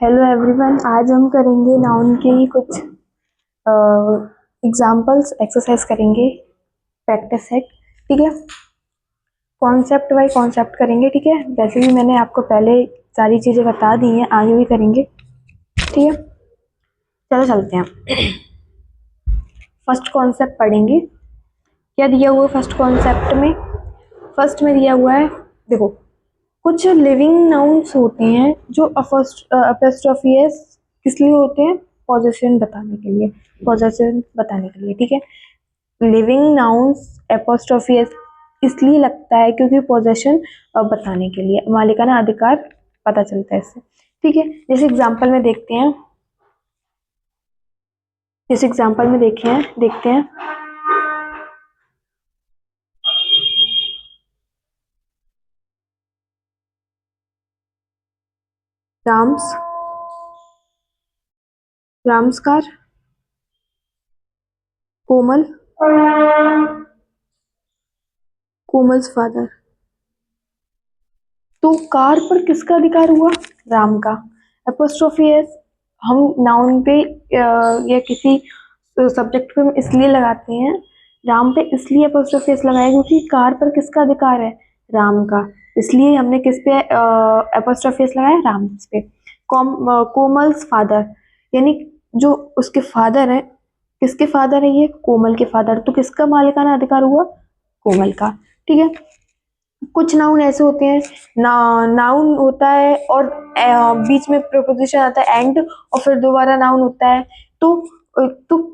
Hello everyone, आज हम करेंगे नाउन के ही कुछ एग्जांपल्स एक्सरसाइज करेंगे, प्रैक्टिस सेट। ठीक है, कॉन्सेप्ट बाय कॉन्सेप्ट करेंगे। ठीक है, वैसे भी मैंने आपको पहले सारी चीज़ें बता दी हैं, आगे भी करेंगे। ठीक है, चलो चलते हैं। फर्स्ट कॉन्सेप्ट पढ़ेंगे। क्या दिया हुआ है फर्स्ट कॉन्सेप्ट में? फर्स्ट में दिया हुआ है, देखो, कुछ लिविंग नाउन्स होते हैं जो अपोस्ट्रोफियस किस लिए होते हैं? पोजेशन बताने के लिए, पोजेशन बताने के लिए। ठीक है, लिविंग नाउन्स एपोस्ट्रोफियस इसलिए लगता है क्योंकि पोजेशन बताने के लिए, मालिकाना अधिकार पता चलता है इससे। ठीक है, जैसे एग्जांपल में देखते हैं, देखते हैं राम्सकार, कोमल्स फादर। तो कार पर किसका अधिकार हुआ? राम का। एपोस्ट्रोफियस हम नाउन पे या किसी सब्जेक्ट पे इसलिए लगाते हैं, राम पे इसलिए एपोस्ट्रोफियस लगाया क्योंकि कार पर किसका अधिकार है? राम का। इसलिए हमने किस पे एपोस्ट्रोफियस लगाया? राम पे। कोमल्स फादर, यानी जो उसके फादर है, किसके फादर है ये? कोमल के फादर। तो किसका मालिकाना अधिकार हुआ? कोमल का। ठीक है, कुछ नाउन ऐसे होते हैं, नाउन होता है और बीच में प्रीपोजिशन आता है एंड, और फिर दोबारा नाउन होता है। तो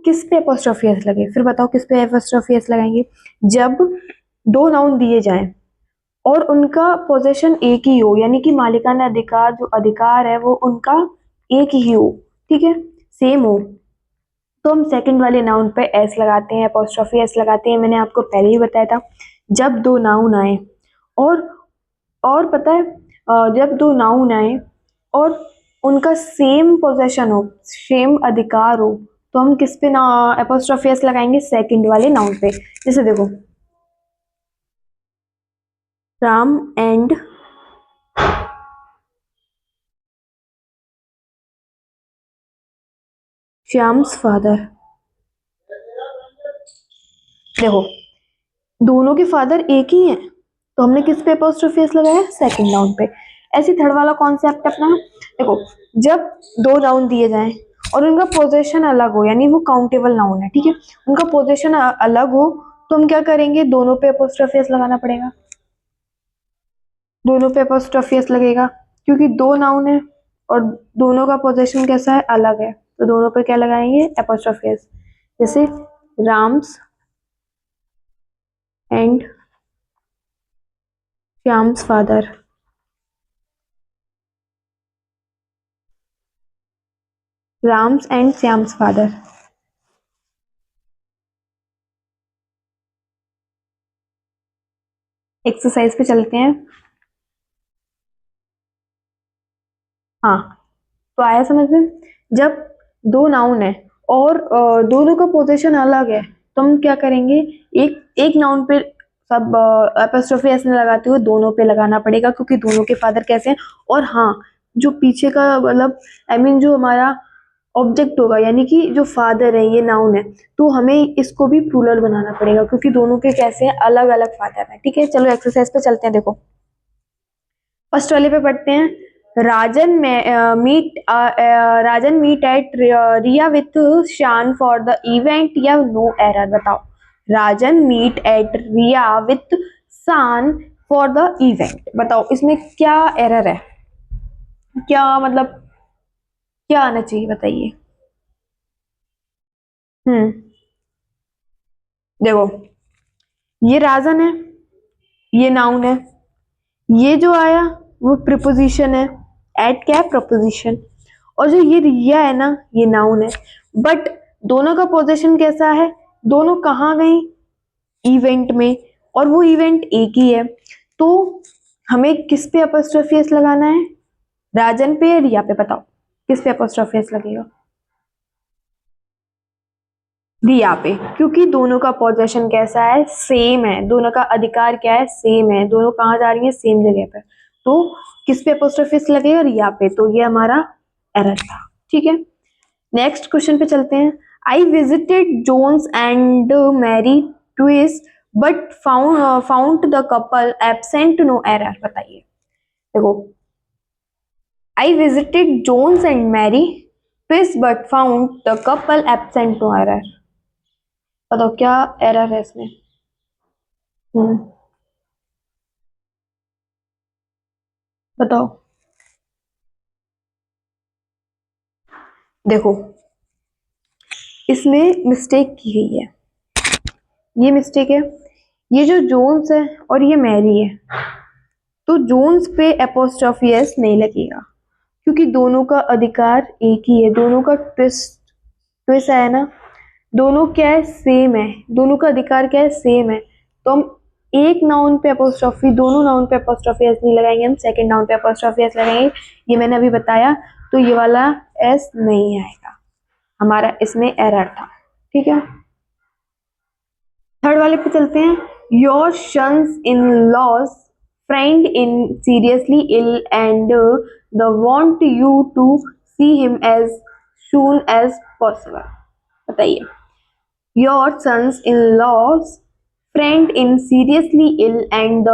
किस पे एपोस्ट्रोफियस लगे? फिर बताओ किस पे एपोस्ट्रोफियस लगाएंगे? जब दो नाउन दिए जाएं और उनका पोजेशन एक ही हो, यानी कि मालिकाना अधिकार, जो अधिकार है वो उनका एक ही हो। ठीक है, सेम हो, तो हम सेकंड वाले नाउन पे एस लगाते हैं, एपोस्ट्रोफी एस लगाते हैं। मैंने आपको पहले ही बताया था, जब दो नाउन आए और पता है, जब दो नाउन आए और उनका सेम पोजेशन हो, सेम अधिकार हो, तो हम किस पे ना एपोस्ट्रोफी एस लगाएंगे? सेकंड वाले नाउन पे। जैसे देखो, राम एंड श्याम्स फादर। देखो, दोनों के फादर एक ही हैं, तो हमने किस पे एपोस्ट्रोफी एस लगाया? सेकंड नाउन पे। ऐसी थर्ड वाला कॉन्सेप्ट अपना, देखो, जब दो नाउन दिए जाएं और उनका पोजीशन अलग हो, यानी वो काउंटेबल नाउन है, ठीक है, उनका पोजीशन अलग हो, तो हम क्या करेंगे? दोनों पे एपोस्ट्रोफी एस लगाना पड़ेगा, दोनों पे एपोस्ट्रोफी एस लगेगा, क्योंकि दो नाउन है और दोनों का पोजीशन कैसा है? अलग है, तो दोनों पे क्या लगाएंगे? Apostrophe s. जैसे Ram's and Shyam's father. Ram's and Shyam's father. Exercise पे चलते हैं। हाँ, तो आया समझ में? जब दो नाउन है और दोनों का पोजीशन अलग है, तो हम क्या करेंगे? एक एक नाउन पे सब एपोस्ट्रोफी ऐसे लगाते हुए दोनों पे लगाना पड़ेगा, क्योंकि दोनों के फादर कैसे हैं। और हाँ, जो पीछे का मतलब जो हमारा ऑब्जेक्ट होगा, यानी कि जो फादर है, ये नाउन है, तो हमें इसको भी प्लूरल बनाना पड़ेगा, क्योंकि दोनों के कैसे हैं? अलग अलग फादर हैं। ठीक है, चलो एक्सरसाइज पे चलते हैं। देखो, फर्स्ट वाले पे पढ़ते हैं। राजन मीट एट रिया विथ शान फॉर द इवेंट या नो एरर। बताओ, राजन मीट एट रिया विथ शान फॉर द इवेंट। बताओ इसमें क्या एरर है? क्या मतलब क्या आना चाहिए? बताइए। देखो, ये राजन है, ये नाउन है, ये जो आया वो प्रीपोजिशन है। एट क्या है? प्रपोजिशन। और जो ये रिया है ना, ये नाउन है, बट दोनों का पोजीशन कैसा है? दोनों कहाँ गई? इवेंट में, और वो इवेंट एक ही है। तो हमें किस पे अपॉस्ट्रोफी एस लगाना है? राजन पे या रिया पे? बताओ किस पे अपॉस्ट्रोफी एस लगेगा? रिया पे, क्योंकि दोनों का पोजीशन कैसा है? सेम है। दोनों का अधिकार क्या है? सेम है। दोनों कहाँ जा रही है? सेम जगह पे। तो किस पे अपॉस्ट्रोफी एस लगेगा? रिया पे। तो ये हमारा एरर था। ठीक है, नेक्स्ट क्वेश्चन पे चलते हैं। I visited Jones and Mary twice but found the couple absent, no error. बताइए, देखो, I visited Jones and Mary twice but found the couple absent, no error. बताओ क्या एरर है इसमें। बताओ। देखो, इसमें मिस्टेक की गई है, ये मिस्टेक है। ये जो जोन्स है और ये मैरी है, तो जोन्स पे एपोस्ट्रोफी एस नहीं लगेगा, क्योंकि दोनों का अधिकार एक ही है। दोनों का ट्विस्ट ट्विस्ट है ना, दोनों क्या है, सेम है। दोनों का अधिकार क्या है, सेम है। तो हम एक नाउन पे एपोस्ट्रोफी, दोनों नाउन पे एपोस्ट्रोफी एस नहीं लगाएंगे, हम सेकंड नाउन पे एपोस्ट्रोफी एस लगाएंगे। ये मैंने अभी बताया, तो ये वाला एस नहीं आएगा, हमारा इसमें एरर था। ठीक है, थर्ड वाले पे चलते हैं। Your sons in law's friend in seriously ill and the want you to see him as soon as possible. बताइए, your sons in law's friend in seriously ill and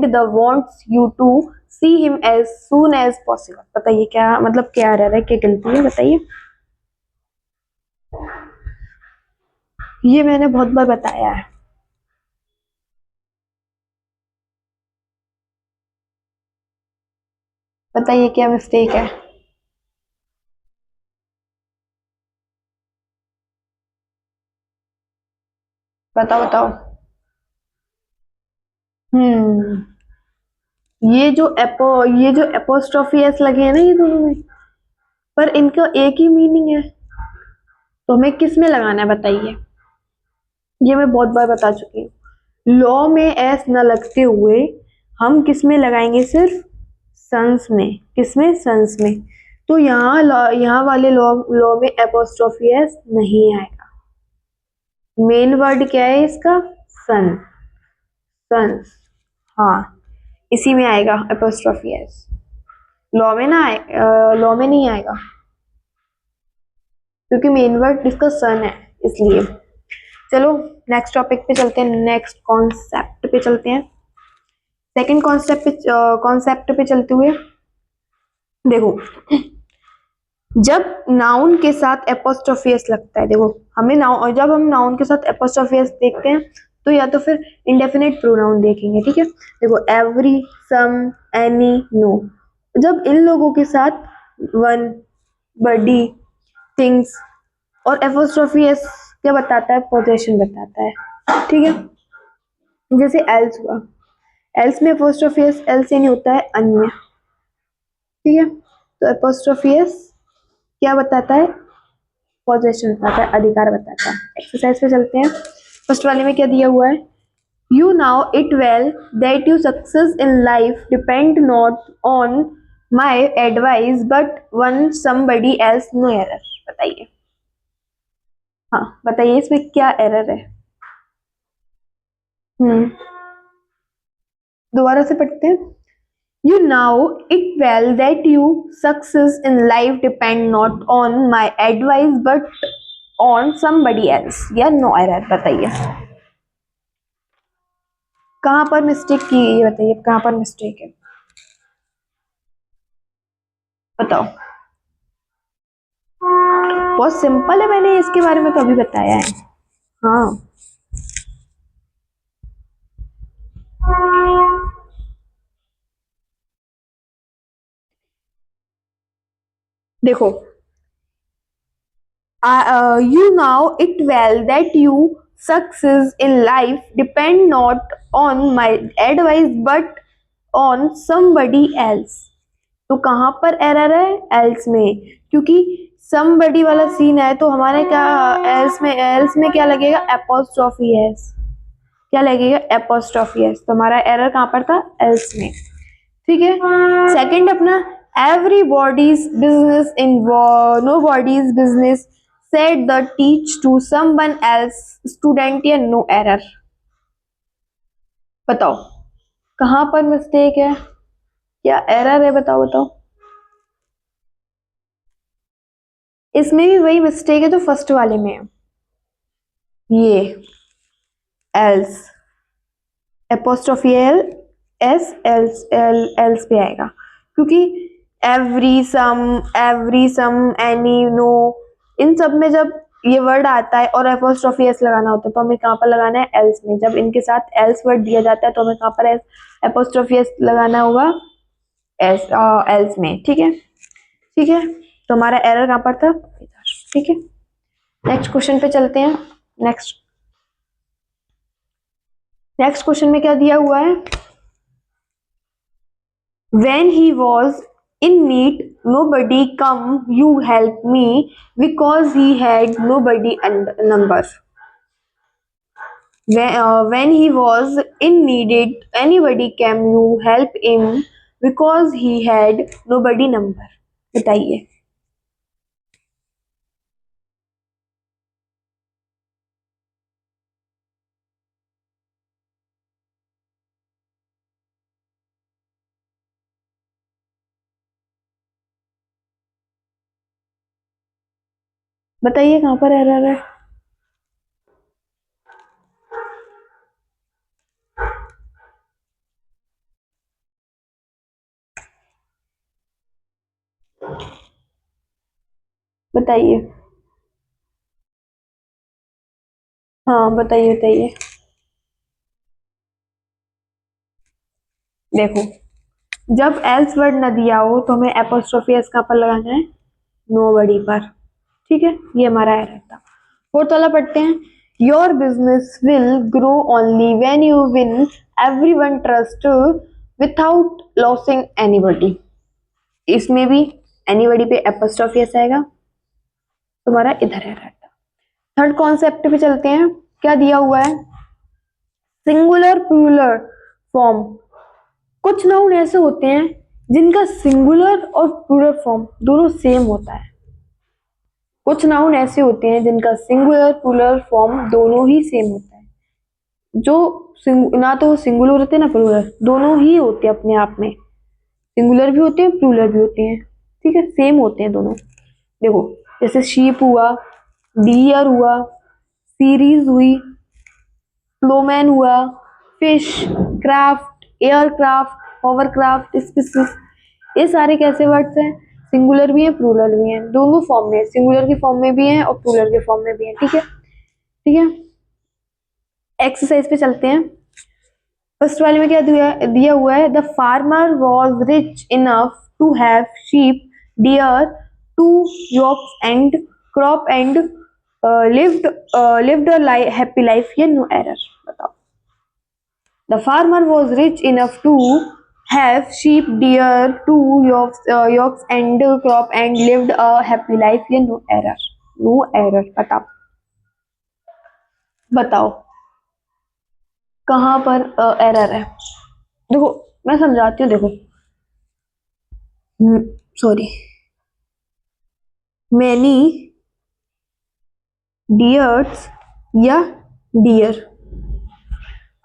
the wants you to see him as soon as possible. बताइए क्या मतलब, क्या रह रहा है, क्या गलती है, बताइए। ये मैंने बहुत बार बताया है। बताइए क्या मिस्टेक है। बताओ बताओ। हम्म, ये जो एपोस्ट्रोफी एस लगे हैं ना, ये दोनों में, पर इनका एक ही मीनिंग है, तो हमें किस में लगाना है बताइए। ये मैं बहुत बार बता चुकी हूँ। लॉ में एस न लगते हुए हम किस में लगाएंगे, सिर्फ सन्स में। किस में, सन्स में। तो यहाँ वाले लॉ लॉ में एपोस्ट्रोफी एस नहीं आएगा। मेन वर्ड क्या है इसका, सन, सन्स। हाँ, इसी में आएगा एपोस्ट्रोफी एस, लॉ में ना आए, लॉ में नहीं आएगा, क्योंकि मेन वर्ड इसका सन है, इसलिए। चलो नेक्स्ट टॉपिक पे चलते हैं, नेक्स्ट कॉन्सेप्ट पे चलते हैं। सेकंड कॉन्सेप्ट पे चलते हुए देखो, जब नाउन के साथ एपोस्ट्रोफी एस लगता है, देखो हमें नाउन, जब हम नाउन के साथ एपोस्ट्रोफी एस देखते हैं, तो या तो फिर इंडेफिनिट प्रोनाउन देखेंगे। ठीक है, देखो, एवरी, सम, एनी, नो। जब इन लोगों के साथ वन, बडी, थिंग्स और एपोस्ट्रोफी एस क्या बताता है, पोजेशन बताता है। ठीक है, जैसे एल्स हुआ, एल्स में एपोस्ट्रोफी एस एल्स यानी होता है अन्य। ठीक है, तो एपोस्ट्रोफी एस क्या बताता है, पोजेशन बताता है, अधिकार बताता है। एक्सरसाइज पे चलते हैं। फर्स्ट वाले में क्या दिया हुआ है, you now it well that you success in life depend not on my advice but one somebody else, no error. बताइए, हाँ बताइए, इसमें क्या एरर है। दोबारा से पढ़ते हैं। You know it well that your success in life depend not on my advice but on somebody else, या नो एरर। बताइए कहाँ पर मिस्टेक की गई है, बताइए कहाँ पर मिस्टेक है, बताओ। बहुत सिंपल है, मैंने इसके बारे में तो अभी बताया है। हाँ, देखो, you know it well that you success in life depend not on my advice but on somebody else। तो कहाँ पर एरर है, एल्स में, क्योंकि somebody वाला सीन है, तो हमारे क्या, एल्स में क्या लगेगा, एपोस्ट्रोफी एस। क्या लगेगा, एपोस्ट्रोफी एस। तो हमारा एरर कहाँ पर था, एल्स में। ठीक है, सेकंड अपना, everybody's business in nobody's business said the teach to someone else student, या नो एरर। बताओ कहाँ पर मिस्टेक है, क्या एरर है, बताओ बताओ। इसमें भी वही मिस्टेक है जो फर्स्ट वाले में है, ये else, apostrophe L S else else पे आएगा, क्योंकि एवरी सम एनी नो, इन सब में जब ये वर्ड आता है और एपोस्ट्रोफी एस लगाना होता है तो हमें कहाँ पर लगाना है, एल्स में। जब इनके साथ एल्स वर्ड दिया जाता है तो हमें कहाँ पर एपोस्ट्रोफी एस लगाना होगा, एस एल्स में। ठीक है, ठीक है, तो हमारा एरर कहाँ पर था, ठीक है। नेक्स्ट क्वेश्चन पे चलते हैं। नेक्स्ट क्वेश्चन में क्या दिया हुआ है, when he was in need nobody come you help me because he had nobody number. When he was in needed anybody came you help him because he had nobody number. बताइए। बताइए कहाँ पर error है। बताइए, हाँ बताइए बताइए। देखो, जब एल्स वर्ड न दिया हो तो हमें एपोस्ट्रोफी एस कहाँ पर लगाना है, नोबडी पर। ठीक है, ये हमारा एरर था। फोर्थ वाला पढ़ते हैं, your business will grow only when you win everyone trust without losing anybody. इसमें भी एनीबॉडी पे एपोस्ट्रोफी एस आएगा, तुम्हारा इधर एरर था। थर्ड कॉन्सेप्ट पे चलते हैं, क्या दिया हुआ है, सिंगुलर प्लूरल फॉर्म। कुछ नाउन ऐसे होते हैं जिनका सिंगुलर और प्लूरल फॉर्म दोनों सेम होता है। कुछ नाउन ऐसे होते हैं जिनका सिंगुलर प्लूरल फॉर्म दोनों ही सेम होता है, जो ना तो सिंगुलर होते हैं ना प्लूरल, दोनों ही होते हैं अपने आप में, सिंगुलर भी होते हैं प्लूरल भी होते हैं। ठीक है, सेम होते हैं दोनों। देखो, जैसे शीप हुआ, डियर हुआ, सीरीज हुई, फ्लोमैन हुआ, fish, craft, aircraft, hovercraft, species, ये सारे कैसे वर्ड्स हैं, सिंगुलर भी है प्लूरल भी है, दोनों फॉर्म में, सिंगुलर के फॉर्म में भी है और प्लूरल के फॉर्म में भी है। ठीक है, ठीक है। एक्सरसाइज पे चलते हैं। फर्स्ट वाले में क्या दिया हुआ है, the farmer was rich enough to have sheep, deer, two yaks and crop and lived a happy life. ये नो एरर, बताओ। The farmer was rich enough to have sheep, deer, two yokes and crop and lived a happy life। ये no error, no error. बताओ, बताओ कहाँ पर error है। देखो, मैं समझाती हूँ। देखो, सॉरी, मैनी डियर्स या डियर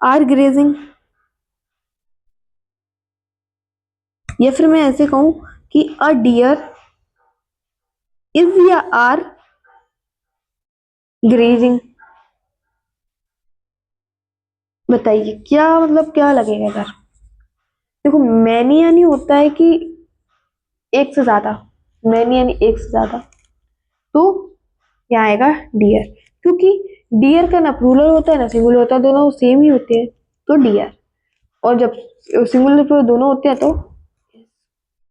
आर ग्रेजिंग, या फिर मैं ऐसे कहूं कि अ डियर इज या आर ग्रेजिंग। बताइए क्या मतलब, क्या लगेगा इधर। देखो, मैनी यानी होता है कि एक से ज्यादा, मैनी यानी एक से ज्यादा, तो यहाँ आएगा डियर, क्योंकि डियर का ना प्लूरल होता है ना सिंगुलर होता है, दोनों सेम ही होते हैं तो डियर, और जब सिंगुलर प्लूरल दोनों होते हैं तो।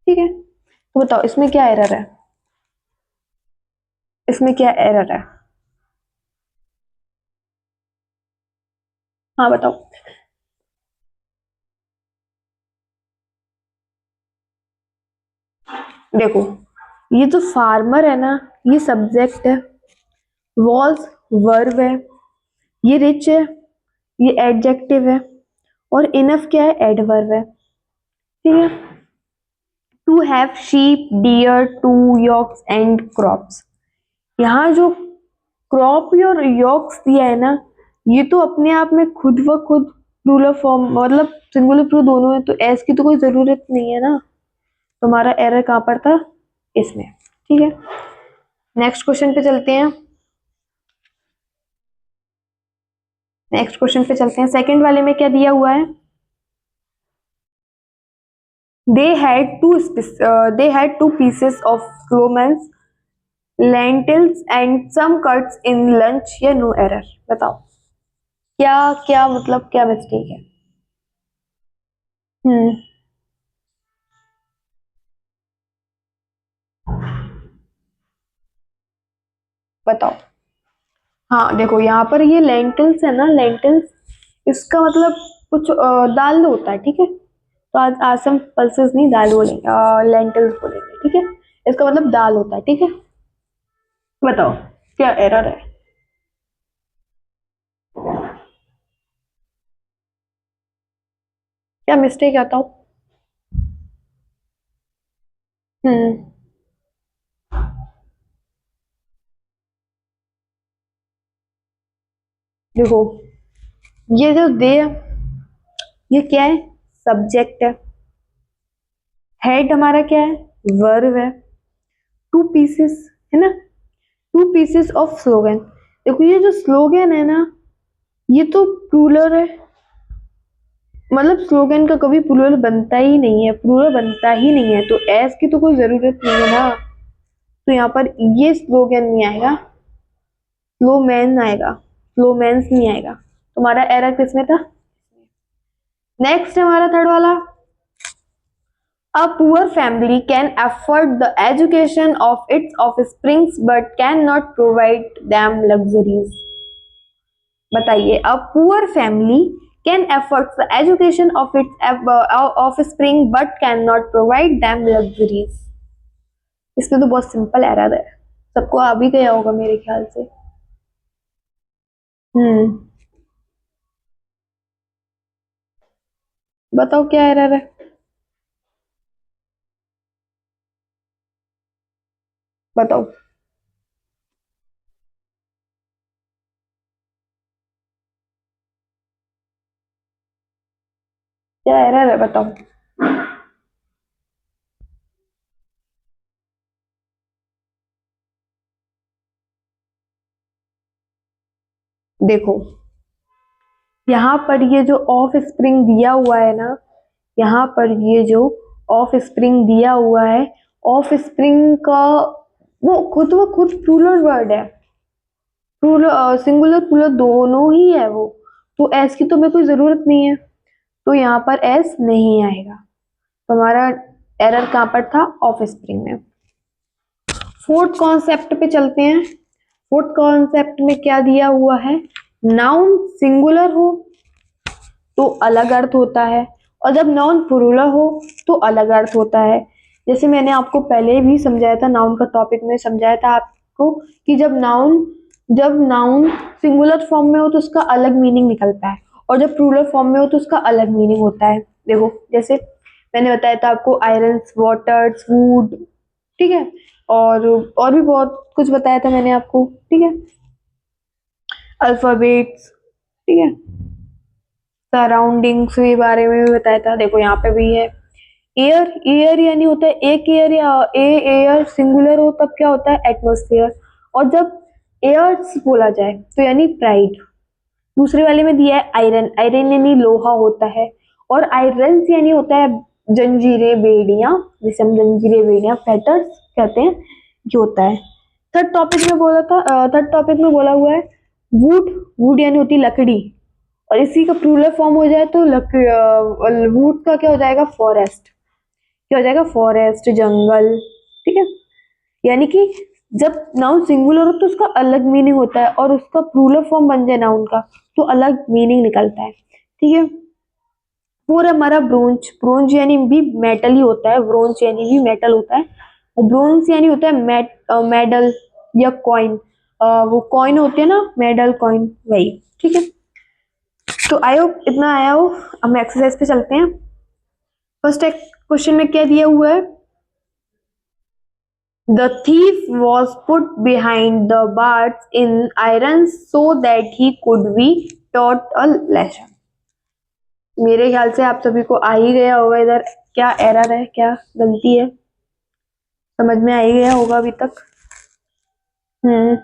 ठीक है, तो बताओ इसमें क्या एरर है, इसमें क्या एरर है, हाँ बताओ। देखो, ये जो फार्मर है ना, ये सब्जेक्ट है, वॉज वर्ब है, ये रिच है, ये एडजेक्टिव है, और इनफ क्या है, एडवर्ब है। ठीक है, to have sheep, deer, two yaks and crops. यहाँ जो क्रॉप और यॉक्स दिया है ना, ये तो अपने आप में खुद व खुद प्लूरल फॉर्म, मतलब सिंगुलर प्लूरल दोनों है, तो एस की तो कोई जरूरत नहीं है ना। तुम्हारा एरर कहाँ पर था, इसमें। ठीक है, नेक्स्ट क्वेश्चन पे चलते हैं। नेक्स्ट क्वेश्चन पे चलते हैं। सेकंड वाले में क्या दिया हुआ है? They had two pieces of Sloman's lentils and some cuts in lunch या नो एरर? बताओ क्या क्या मतलब क्या मिस्टेक है? हम्म बताओ। हाँ देखो यहाँ पर ये लेंटिल्स है ना, लेंटिल्स इसका मतलब कुछ दाल होता है, ठीक है। तो आज आज हम पल्सेस नहीं दाल बोलेंगे, लेंटिल्स बोलेंगे, ठीक है। इसका मतलब दाल होता है, ठीक है। बताओ क्या एरर है? क्या मिस्टेक है बताओ। हम्म देखो ये जो दे, ये क्या है? सब्जेक्ट है। हेड हमारा क्या है? वर्ब है। टू पीसेस है ना, टू पीसेस ऑफ स्लोगन। देखो ये जो स्लोगन है ना, ये तो प्लूरल है। मतलब स्लोगन का कभी प्लूरल बनता ही नहीं है, प्लूरल बनता ही नहीं है, तो एस की तो कोई जरूरत नहीं है ना। तो यहाँ पर ये स्लोगन नहीं आएगा, स्लोमैन आएगा, स्लोमैन्स नहीं आएगा। तुम्हारा एरर किसमें था? नेक्स्ट हमारा थर्ड वाला। A poor family can afford the education of its offsprings but cannot provide them luxuries. बताइए, a poor family can afford the education of its offspring but cannot provide them luxuries. इसमें तो बहुत simple error है, सबको आ भी गया होगा मेरे ख्याल से। हम्म बताओ क्या एरर है? बताओ क्या एरर है, बताओ। देखो यहाँ पर ये जो ऑफ स्प्रिंग दिया हुआ है ना, यहाँ पर ये जो ऑफ स्प्रिंग दिया हुआ है, ऑफ स्प्रिंग का वो खुद प्लूरल वर्ड है। प्लूरल सिंगुलर प्लूरल दोनों ही है वो। तो एस की तो मेरे कोई जरूरत नहीं है, तो यहाँ पर एस नहीं आएगा। तो हमारा एरर कहाँ पर था? ऑफ स्प्रिंग में। फोर्थ कॉन्सेप्ट पे चलते हैं। फोर्थ कॉन्सेप्ट में क्या दिया हुआ है? नाउन सिंगुलर हो तो अलग अर्थ होता है, और जब नाउन प्लूरल हो तो अलग अर्थ होता है। जैसे मैंने आपको पहले भी समझाया था, नाउन का टॉपिक में समझाया था आपको कि जब नाउन सिंगुलर फॉर्म में हो तो उसका अलग मीनिंग निकलता है, और जब प्लूरल फॉर्म में हो तो उसका अलग मीनिंग होता है। देखो जैसे मैंने बताया था आपको, आयरन्स, वाटर्स, वुड, ठीक है। और भी बहुत कुछ बताया था मैंने आपको, ठीक है। अल्फाबेट्स, ठीक है। सराउंडिंग्स के बारे में भी बताया था। देखो यहाँ पे भी है एयर, एयर यानी होता है एक एयर, या एयर सिंगुलर हो तब क्या होता है? एटमॉस्फेयर। और जब एयर्स बोला जाए तो यानी प्राइड। दूसरे वाले में दिया है आयरन, आयरन यानी लोहा होता है, और आयरन्स यानी होता है जंजीरें, बेड़ियां, जिसे हम जंजीरें, बेड़ियां, फेटर्स कहते हैं, ये होता है। थर्ड टॉपिक में बोला हुआ है वुड, वुड यानी होती है लकड़ी, और इसी का प्लूरल फॉर्म हो जाए तो वुड का क्या हो जाएगा? फॉरेस्ट। क्या हो जाएगा? फॉरेस्ट, जंगल, ठीक है। यानी कि जब नाउन सिंगुलर हो तो उसका अलग मीनिंग होता है, और उसका प्लूरल फॉर्म बन जाए नाउन का तो अलग मीनिंग निकलता है, ठीक है। और हमारा ब्रोंज, ब्रोंज यानी भी मेटल ही होता है, ब्रोंज यानी भी मेटल होता है, और ब्रोंज यानी होता है मेडल या कॉइन। वो कॉइन होते हैं ना, मेडल, कॉइन, वही, ठीक है। तो आई होप इतना आया हो। अब हम एक्सरसाइज पे चलते हैं। फर्स्ट क्वेश्चन में क्या दिया हुआ है? The thief was put behind the bars in irons so that he could be taught a lesson. मेरे ख्याल से आप सभी को आ ही गया होगा इधर क्या एरर है, क्या गलती है, समझ में आ ही गया होगा अभी तक। हम्म,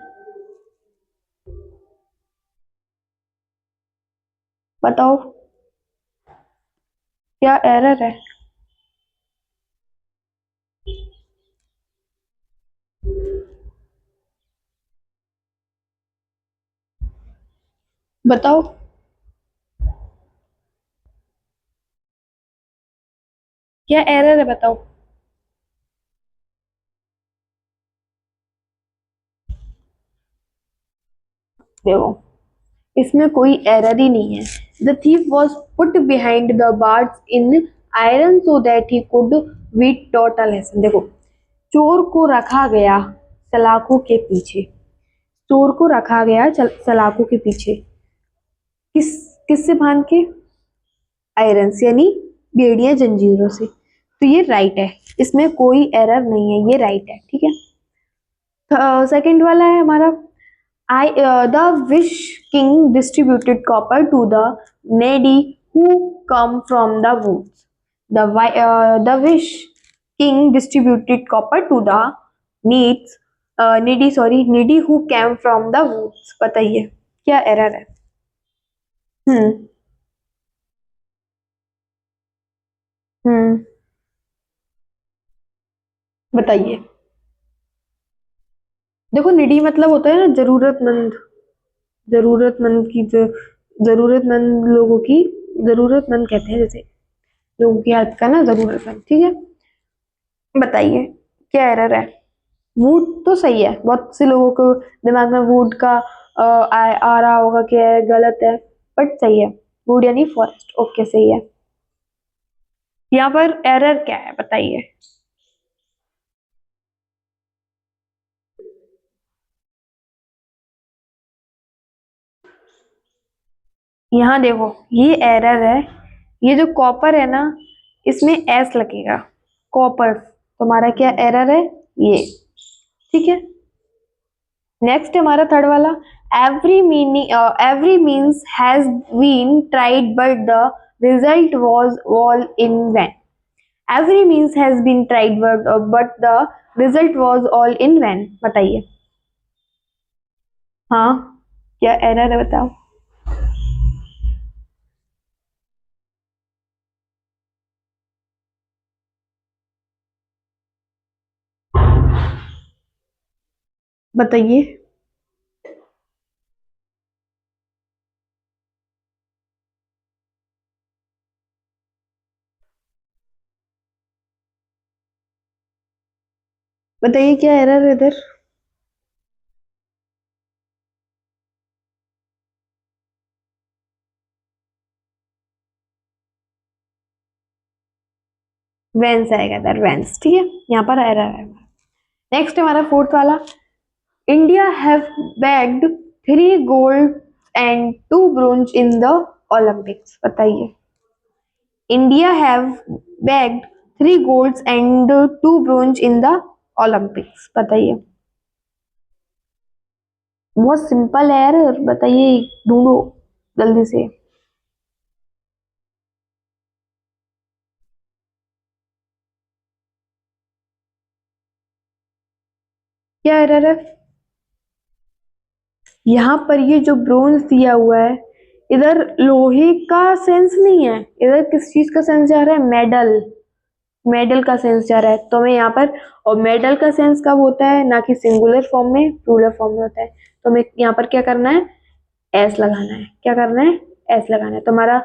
बताओ क्या एरर है। बताओ क्या एरर है, बताओ। देखो इसमें कोई एरर ही नहीं है। The thief was put behind the bars in iron so that he could wheat taught a lesson. देखो चोर को रखा गया सलाखों के पीछे, चोर को रखा गया सलाखों के पीछे, किस किससे बांध के, आयरन से यानी बेड़ियां जंजीरों से। तो ये राइट है, इसमें कोई एरर नहीं है, ये राइट है, ठीक है। सेकंड वाला है हमारा, I the Wish King distributed copper to the needy who come from the woods. The Wish King distributed copper to the needy who came from the woods. बताइए क्या एरर है। हम्म। हम्म। बताइए। देखो निडी मतलब होता है ना जरूरतमंद, जरूरतमंद की जरूरतमंद लोगों की, जरूरतमंद कहते हैं जैसे लोगों की हेल्प का ना जरूरतमंद, ठीक है। बताइए क्या एरर है। वुड तो सही है, बहुत से लोगों को दिमाग में वुड का आ रहा होगा कि है गलत है, बट सही है। वुड यानी फॉरेस्ट, ओके सही है। यहाँ पर एरर क्या है बताइए। यहाँ देखो ये एरर है, ये जो कॉपर है ना इसमें एस लगेगा, कॉपर। तुम्हारा क्या एरर है ये, ठीक है। नेक्स्ट हमारा थर्ड वाला, every means has been tried but the result was all in vain. Every means has been tried but the result was all in vain. बताइए। हाँ क्या एरर है बताओ। बताइए। बताइए क्या एरर है इधर। वेंस आएगा इधर, वेंस, ठीक है। यहाँ पर एरर है। नेक्स्ट हमारा फोर्थ वाला, India have bagged 3 gold and 2 bronze in the Olympics. बताइए। India have bagged 3 golds and 2 bronze in the Olympics. बताइए। बहुत सिंपल है यार, बताइए ढूंढो जल्दी से। क्या एरर है यहाँ पर, ये जो ब्रोंज दिया हुआ है इधर लोहे का सेंस नहीं है, इधर किस चीज का सेंस जा रहा है, मेडल, मेडल का सेंस जा रहा है। तो हमें यहाँ पर, और मेडल का सेंस कब होता है, ना कि सिंगुलर फॉर्म में, प्लूरल फॉर्म में होता है। तो हमें यहाँ पर क्या करना है, एस लगाना है। क्या करना है, एस लगाना है। तो हमारा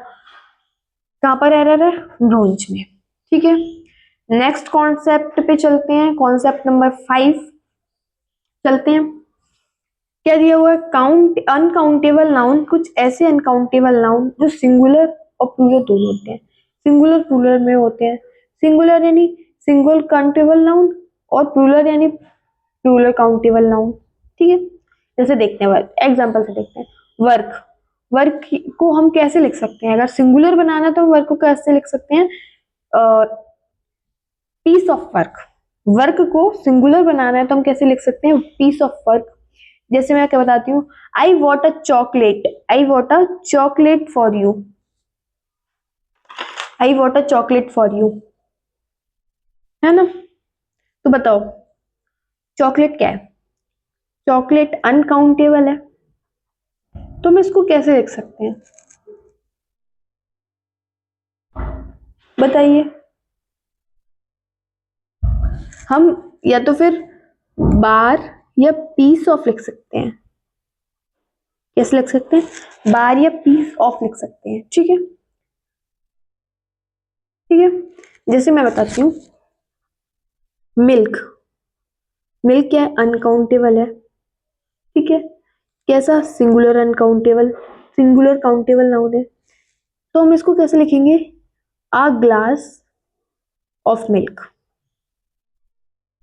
कहाँ पर एरर है, ब्रोंज में, ठीक है। नेक्स्ट कॉन्सेप्ट पे चलते हैं, कॉन्सेप्ट नंबर 5 चलते हैं। क्या दिया हुआ है, काउंट अनकाउंटेबल नाउन, कुछ ऐसे अनकाउंटेबल नाउन जो सिंगुलर और प्लूरल दोनों होते हैं, सिंगुलर प्लूरल में होते हैं। सिंगुलर यानी सिंगल काउंटेबल नाउन, और प्लूरल यानी प्लूरल काउंटेबल नाउन, ठीक है। जैसे देखते हैं, एग्जांपल से देखते हैं। वर्क, वर्क को हम कैसे लिख सकते हैं, अगर सिंगुलर बनाना तो वर्क को कैसे लिख सकते हैं, पीस ऑफ वर्क। वर्क को सिंगुलर बनाना है तो हम कैसे लिख सकते हैं, पीस ऑफ वर्क। जैसे मैं क्या बताती हूँ, I want a chocolate, I want a chocolate for you, I want a chocolate for you, है ना। तो बताओ चॉकलेट क्या है, चॉकलेट अनकाउंटेबल है, तो हम इसको कैसे लिख सकते हैं बताइए। हम या तो फिर बार या पीस ऑफ लिख सकते हैं। कैसे लिख सकते हैं? बार या पीस ऑफ लिख सकते हैं। ठीक है, ठीक है। जैसे मैं बताती हूँ, मिल्क, मिल्क क्या है? अनकाउंटेबल है। ठीक है, कैसा? Singular uncountable, singular countable noun है। तो हम इसको कैसे लिखेंगे? A glass of milk.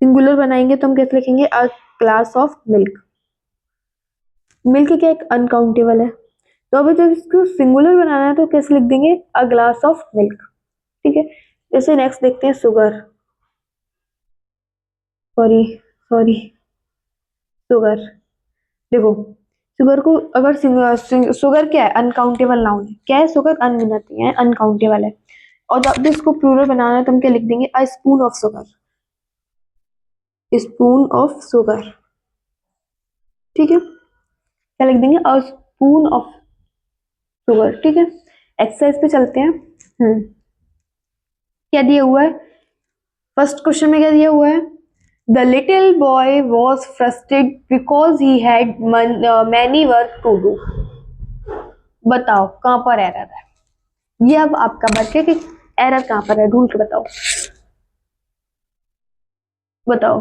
Singular बनाएंगे तो हम कैसे लिखेंगे? A glass of milk. Milk क्या? एक अनकाउंटेबल है। तो अब जब इसको सिंगुलर बनाना है तो कैसे लिख देंगे? A glass of milk. ठीक है, जैसे नेक्स्ट देखते हैं, शुगर, सॉरी सॉरी, शुगर। देखो, शुगर को अगर शुगर क्या है? अनकाउंटेबल नाउन है। क्या है? शुगर अनगिनत है, अनकाउंटेबल है। और जब इसको प्लूरल बनाना है तो हम क्या लिख देंगे? A spoon of sugar, spoon of sugar. ठीक है, क्या लिख देंगे? A spoon of sugar. ठीक है, एक्सरसाइज पे चलते हैं। क्या दिया हुआ है? फर्स्ट क्वेश्चन में क्या दिया हुआ है? The little boy was frustrated because he had many work to do. बताओ कहां पर एरर है? ये अब आपका वर्क है कि एरर कहां पर है, ढूंढ के बताओ। बताओ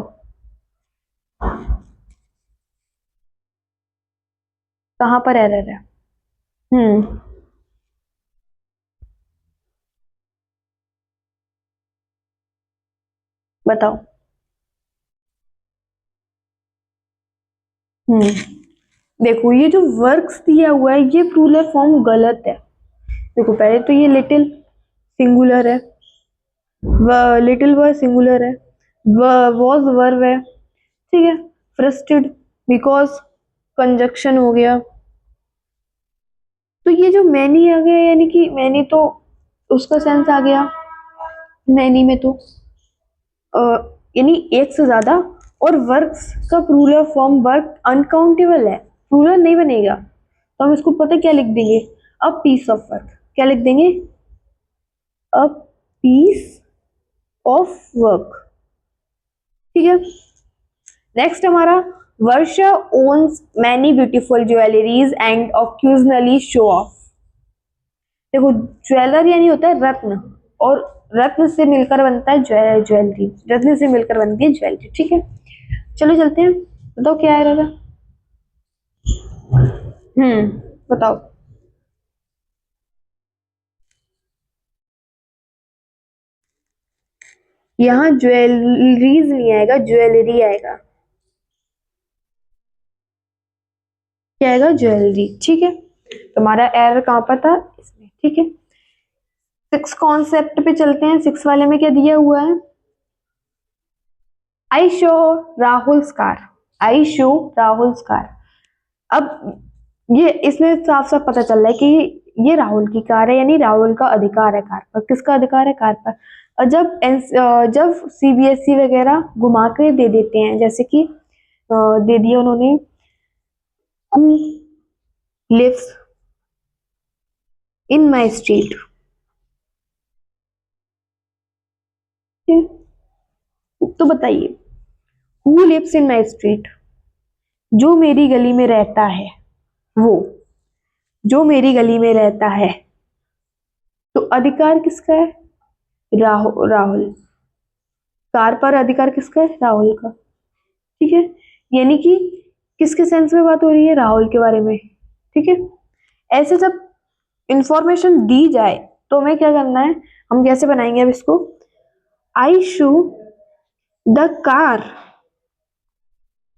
कहां पर एरर है? हम्म, बताओ। हम्म, देखो ये जो वर्क्स दिया हुआ है ये प्लूरल फॉर्म गलत है। देखो पहले तो ये लिटिल सिंगुलर है, लिटिल बॉय सिंगुलर है, वॉज वर्ब है। ठीक है, फ्रस्टेड बिकॉज कंजक्शन हो गया। तो ये जो मैनी आ गया, यानी कि मैनी तो उसका सेंस आ गया, मैनी में तो अ, यानी एक से ज्यादा। और वर्क्स का प्लूरल फॉर्म वर्क अनकाउंटेबल है, प्लूरल नहीं बनेगा। तो हम इसको पता क्या लिख देंगे? A piece of work. क्या लिख देंगे? A piece of work. ठीक है, नेक्स्ट हमारा, Varsha owns many beautiful jewelries and occasionally show off. देखो ज्वेलर यानी होता है रत्न, और रत्न से मिलकर बनता है ज्वेलरी, रत्न से मिलकर बनती है ज्वेलरी। ठीक है, चलो चलते हैं, बताओ क्या है दादा। बताओ। यहाँ ज्वेलरीज नहीं आएगा, ज्वेलरी आएगा। क्या आएगा? ज्वेलरी। ठीक है, तुम्हारा एरर कहाँ पर था? इसमें। ठीक है, सिक्स कॉन्सेप्ट पे चलते हैं। सिक्स वाले में क्या दिया हुआ है? I show Rahul's car, I show Rahul's car. अब ये इसमें साफ साफ पता चल रहा है कि ये राहुल की कार है, यानी राहुल का अधिकार है कार पर। किसका अधिकार है? कार पर। और जब सीबीएसई वगैरह घुमा के दे देते हैं, जैसे कि दे दिया उन्होंने, who lives in my street. तो बताइए, who lives in my street, जो मेरी गली में रहता है वो, जो मेरी गली में रहता है। तो अधिकार किसका है? राहुल। कार पर अधिकार किसका है? राहुल का। ठीक है, यानी कि किसके सेंस में बात हो रही है? राहुल के बारे में। ठीक है, ऐसे जब इंफॉर्मेशन दी जाए तो हमें क्या करना है? हम कैसे बनाएंगे अब इसको? I shoe the car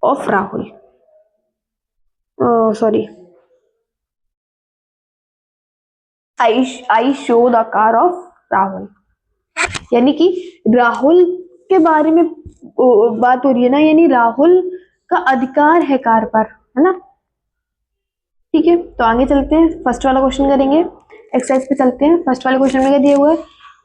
of Rahul, sorry, I show the car of Rahul, यानी कि राहुल के बारे में बात हो रही है ना, यानी राहुल का अधिकार है कार पर, है ना। ठीक है, तो आगे चलते हैं, फर्स्ट वाला क्वेश्चन करेंगे, एक्सरसाइज पे चलते हैं। फर्स्ट वाले क्वेश्चन में क्या दिया हुआ है?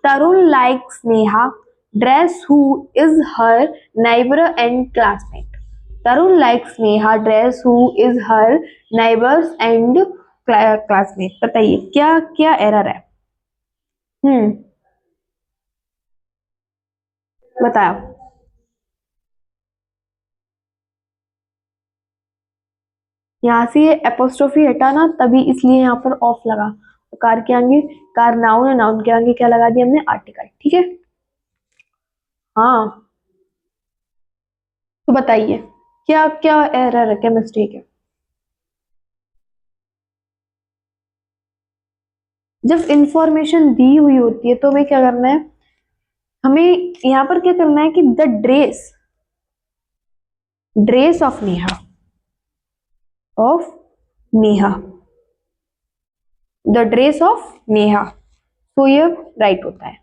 Tarun likes Neha dress who is her neighbour and classmate. Tarun likes Neha dress who is her neighbours and classmate. बताइए क्या क्या एरर है। हम्म, बताओ। यहाँ से ये एपोस्ट्रोफी हटा ना, तभी इसलिए यहाँ पर ऑफ लगा। तो कार के आगे कार नाउन है, नाउन के आगे क्या लगा दिया हमने, आर्टिकल। ठीक है। हाँ, तो बताइए क्या क्या एरर है, क्या मिस्टेक है। जब इंफॉर्मेशन दी हुई होती है तो हमें क्या करना है, हमें यहाँ पर क्या करना है कि the dress dress of Neha the dress of Neha, तो ये राइट होता है।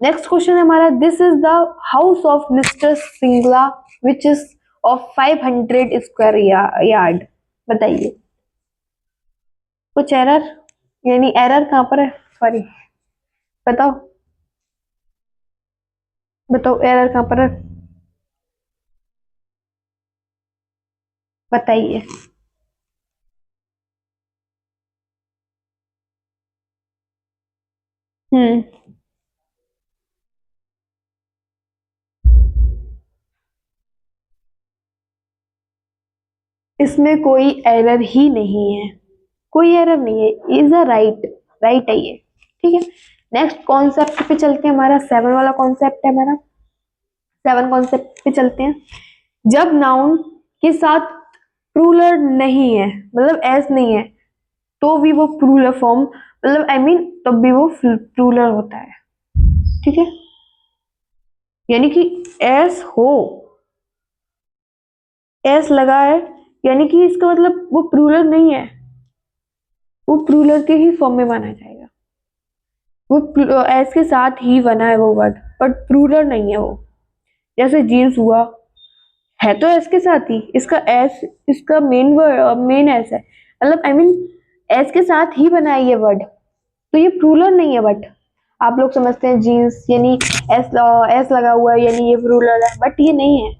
नेक्स्ट क्वेश्चन है हमारा, this is the house of mister Singla which is of 500 square yard. बताइए कुछ एरर, यानी एरर कहाँ पर है, सॉरी, बताओ बताओ एरर कहाँ पर है, बताइए। हम्म, इसमें कोई एरर ही नहीं है, कोई एरर नहीं है, इज अ राइट, राइट है ये। ठीक है। नेक्स्ट कॉन्सेप्ट पे चलते हैं, हमारा 7 वाला कॉन्सेप्ट है हमारा। 7 कॉन्सेप्ट पे चलते हैं। जब नाउन के साथ प्लूरल नहीं है, मतलब एस नहीं है, तो भी वो प्लूरल फॉर्म, मतलब आई मीन तब भी वो प्लूरल होता है। ठीक है। यानी कि एस हो, एस लगा है, यानी कि इसका मतलब वो प्लूरल नहीं है, वो प्लूरल के ही फॉर्म में माना जाएगा। वो एस के साथ ही बना है वो वर्ड, बट प्लूरल नहीं है वो। जैसे जीन्स हुआ, है तो एस के साथ ही, इसका एस, इसका मेन वर्ड मेन एस है, मतलब आई मीन एस के साथ ही बना है ये वर्ड, तो ये प्लूरल नहीं है। बट आप लोग समझते हैं जीन्स यानी एस, एस लगा हुआ है यानी ये प्लूरल है, बट ये नहीं है।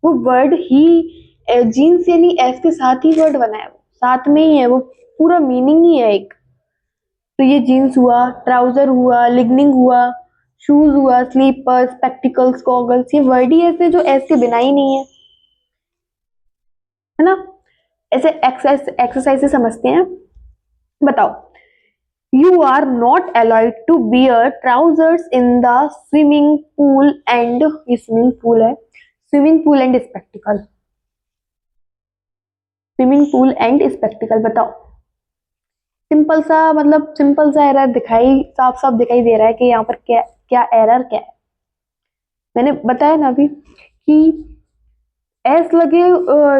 वो वर्ड ही जीन्स यानी एस के साथ ही वर्ड बना है, वो साथ में ही है, वो पूरा मीनिंग ही है एक। तो ये जीन्स हुआ, ट्राउजर हुआ, लिगनिंग हुआ, शूज हुआ, स्लीपर्स, स्पेक्टिकल्स, गॉगल्स, ये वर्ड ही ऐसे जो एस के बिना ही नहीं है ना। ऐसे एक्सरसाइज से समझते हैं। बताओ, you are not allowed to bear trousers in the swimming pool and, ये स्विमिंग पूल है, swimming pool and spectacle, swimming pool and spectacle. बताओ, सिंपल सा, मतलब सिंपल सा एरर दिखाई, साफ साफ दिखाई दे रहा है कि यहाँ पर क्या क्या एरर क्या है। मैंने बताया ना अभी कि एस लगे,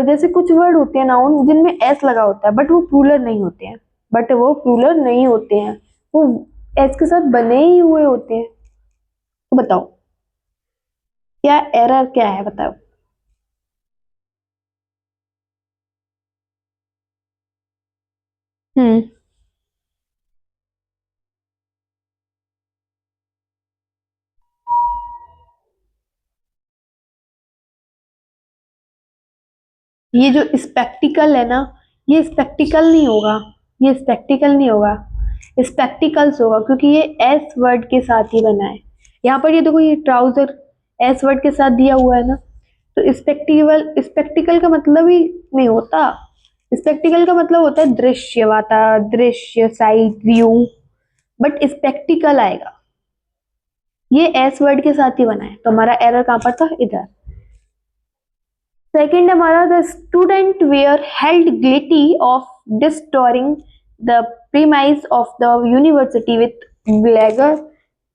जैसे कुछ वर्ड होते हैं नाउन जिनमें एस लगा होता है, बट वो प्लूरल नहीं होते हैं, बट वो प्लूरल नहीं होते हैं, वो एस के साथ बने ही हुए होते हैं। तो बताओ क्या एरर क्या है, बताओ। हम्म, ये जो स्पेक्टिकल है ना, ये स्पेक्टिकल नहीं होगा, ये स्पेक्टिकल नहीं होगा, स्पेक्टिकल्स होगा, क्योंकि ये एस वर्ड के साथ ही बना है। यहाँ पर ये देखो, ये ट्राउजर एस वर्ड के साथ दिया हुआ है ना, तो स्पेक्टिकल, स्पेक्टिकल का मतलब ही नहीं होता। स्पेक्टिकल का मतलब होता है दृश्य, वाता दृश्य, साइट, व्यू, बट स्पेक्टिकल आएगा, ये एस वर्ड के साथ ही बना है, तो हमारा एरर कहाँ पर था, इधर। सेकेंड हमारा, the student were held guilty of distorting the premise of the university with blagger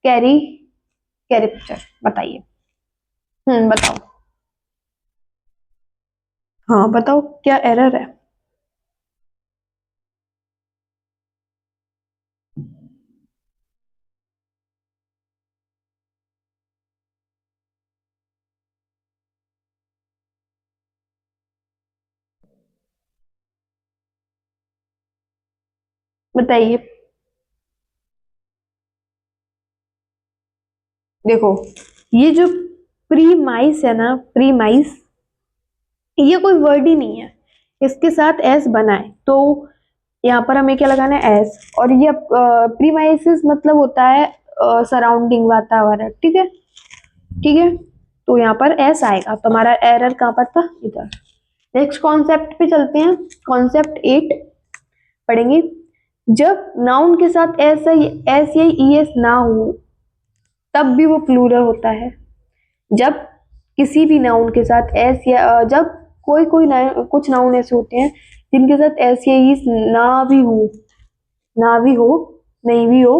carry caricature. बताइए। बताओ। हाँ बताओ क्या एरर है। बताइए। देखो, ये जो प्रीमाइस है ना, प्रीमाइस, ये कोई वर्ड ही नहीं है, इसके साथ एस बना है, तो यहाँ पर हमें क्या लगाना है, एस। और ये प्रीमाइसिस मतलब होता है सराउंडिंग, वातावरण, ठीक है, ठीक है। तो यहाँ पर एस आएगा, तो हमारा एरर कहाँ पर था, इधर। नेक्स्ट कॉन्सेप्ट पे चलते हैं, कॉन्सेप्ट 8 पढ़ेंगे। जब नाउन के साथ एस या ई एस ना हो तब भी वो प्लूरल होता है। जब किसी भी नाउन के साथ एस या जब कोई कुछ नाउन ऐसे होते हैं जिनके साथ एस या ई ना भी हो, ना भी हो, नहीं भी हो,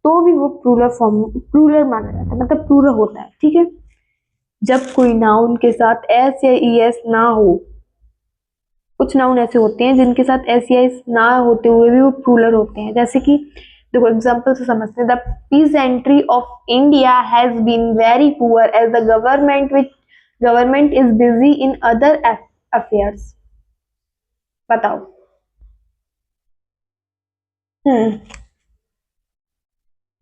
तो भी वो प्लूरल माना जाता है, मतलब प्लूरल होता है, ठीक है। जब कोई नाउन के साथ एस या ई एस ना हो, कुछ नाउन ऐसे होते हैं जिनके साथ एस या एस ना होते हुए भी वो प्लूरल होते हैं, जैसे कि देखो एग्जांपल से समझते हैं। The peasantry of India has been very poor as the government is busy in other affairs. बताओ।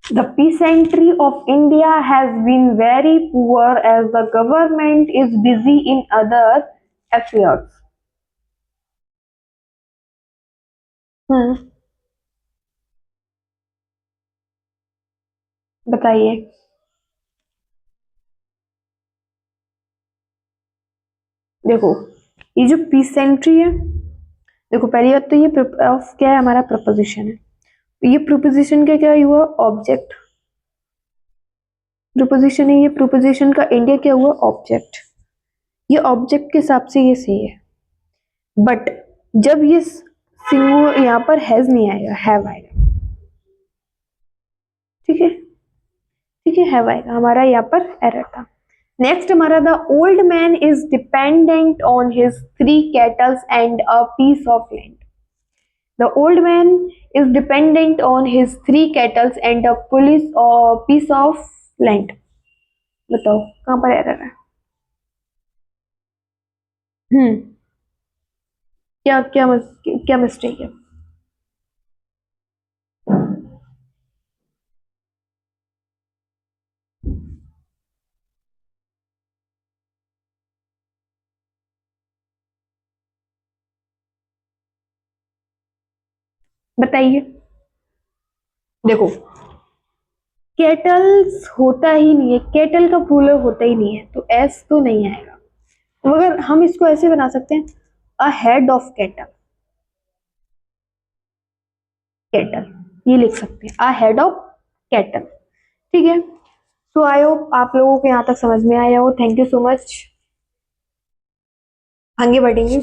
The peasantry of India has been very poor as the government is busy in other affairs. बताइए। देखो ये जो पीसेंट्री है, देखो पहली बात तो ये ऑफ क्या है, हमारा प्रपोजिशन है। ये प्रोपोजिशन का क्या हुआ, ऑब्जेक्ट। प्रोपोजिशन है, ये प्रोपोजिशन का इंडिया क्या हुआ, ऑब्जेक्ट। ये ऑब्जेक्ट के हिसाब से ये सही है, बट जब ये सिंगुलर यहाँ पर हैज नहीं आएगा, हैव आएगा, ठीक है, ठीक है, हैव आएगा, हमारा यहाँ पर एरर था। नेक्स्ट हमारा, the old man is dependent on his 3 cattles and a piece of land. The old man is dependent on his 3 cattles and a piece of land. बताओ कहां पर एरर है। क्या क्या क्या मिस्टेक है। बताइए। देखो केटल्स होता ही नहीं है, केटल का प्लूरल होता ही नहीं है, तो एस तो नहीं आएगा। तो अगर हम इसको ऐसे बना सकते हैं, a head of kettle, kettle ये लिख सकते हैं, अ हेड ऑफ केटल, ठीक है। तो आई होप आप लोगों को यहाँ तक समझ में आया हो। Thank you so much. आगे बढ़ेंगे।